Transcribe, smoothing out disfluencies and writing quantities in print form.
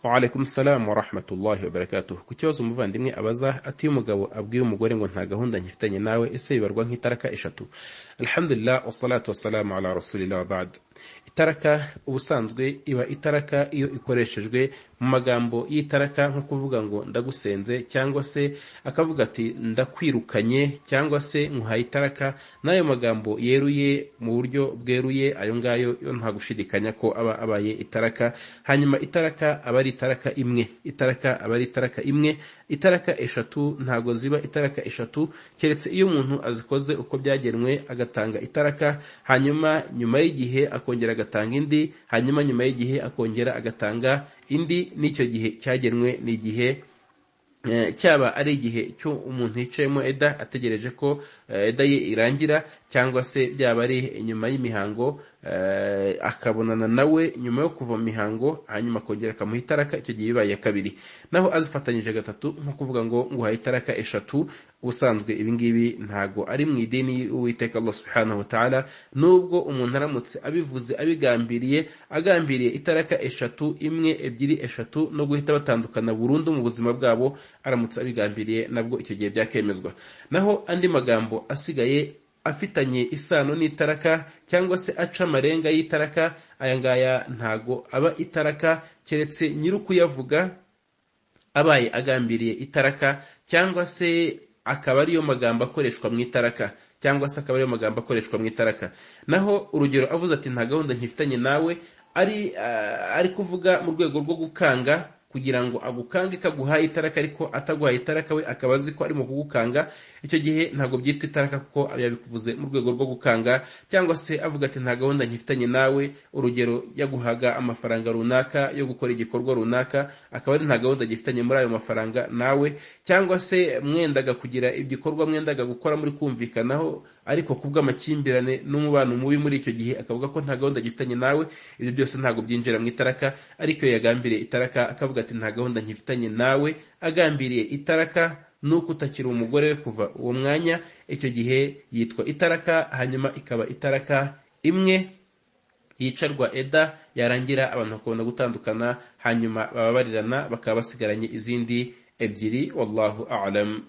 Wa alaikum salam wa rahmatullahi wa barakatuh. Ku kibazo umuvandimwe abaza ati umugabo abwiye umugore ngo nta gahunda nkifitanye nawe ese bibarwa nk'itaraka eshatu. Alhamdulillah wassalatu wassalamu ala rasulillah wa ba'd. Itaraka ubusanzwe iba itaraka iyo ikoreshejwe mu magambo y'itaraka nko kuvuga ngo ndagusenze cyangwa se akavuga ati ndakwirukanye cyangwa se nkuhaye itaraka, n'ayo magambo yeruye mu buryo bweruye ayo ngayo nta gushidikanya ko aba abaye itaraka. Hanyuma itaraka aba ari itaraka imwe, itaraka aba ari itaraka imwe. Itaraka eshatu ntago ziba itaraka eshatu keretse iyo umuntu azikoze uko byagenwe agatanga itaraka, hanyuma nyuma y'igihe akongera agatanga indi, hanyuma nyuma y'igihe akongera agatanga indi. N'icyo gihe cyagenwe ni igihe cyaba ari igihe cyo umuntu yicayemo eda ategereje ko eda ye irangira, cyangwa se byaba ari inyuma y'imihango akabonana nawe nyuma yo kuva mu mihango hanyuma akongera akamuha itaraka, icyo gihe bibaye kabiri. Naho azifatanyije gatatu nko kuvuga ngo nguhaye itaraka eshatu, ubusanzwe ibingibi ntago ari mu idini y'Uwiteka Allah subhanahu wa ta'ala, nubwo umuntu aramutse abivuze abigambiriye, agambiriye itaraka eshatu, imwe ebyiri eshatu, no guhita batandukana burundu mu buzima bwabo, aramutse abigambiriye nabwo icyo gihe byakemezwa. Naho andi magambo asigaye afitanye isano n'itaraka cyangwa se aca amarenga y'itaraka, aya ngaya ntago aba itaraka keretse nyirukuyavuga abaye agambiriye itaraka, cyangwa se akaba ariyo magambo akoreshwa mu itaraka, cyangwa se akaba ariyo magambo akoreshwa mu itaraka. Naho urugero avuze ati nta gahunda nkifitanye nawe, ari kuvuga mu rwego rwo gukanga, kugira ngo agukange kaguhaye itaraka ariko ataguhaye itaraka we akaba azi ko arimo kugukanga, icyo gihe ntabwo byitwa itaraka kuko yabikuvuze mu rwego rwo gukanga. Cyangwa se avuga ati nta gahunda nkifitanye nawe, urugero yaguhaga amafaranga runaka yo gukora igikorwa runaka, akaba ari nta gahunda gifitanye muri ayo mafaranga nawe, cyangwa se mwendaga kugira igikorwa mwendaga gukora muri kumvikanaho, ariko kubw'amakimbirane n'umubano mubi muri icyo gihe akavuga ko nta gahunda gifitanye nawe, ibyo byose ntabwo byinjira mu itaraka. Ariko yagambiriye itaraka akavuga ati nta gahunda nkifitanye nawe, agambiriye itaraka nuko utakiri umugore we kuva uwo mwanya, icyo gihe yitwa itaraka, hanyuma ikaba itaraka imwe yicarwa eda, yarangira abantu bakabona gutandukana, hanyuma bababarirana bakaba basigaranye izindi ebyiri. Wallahu a'lam.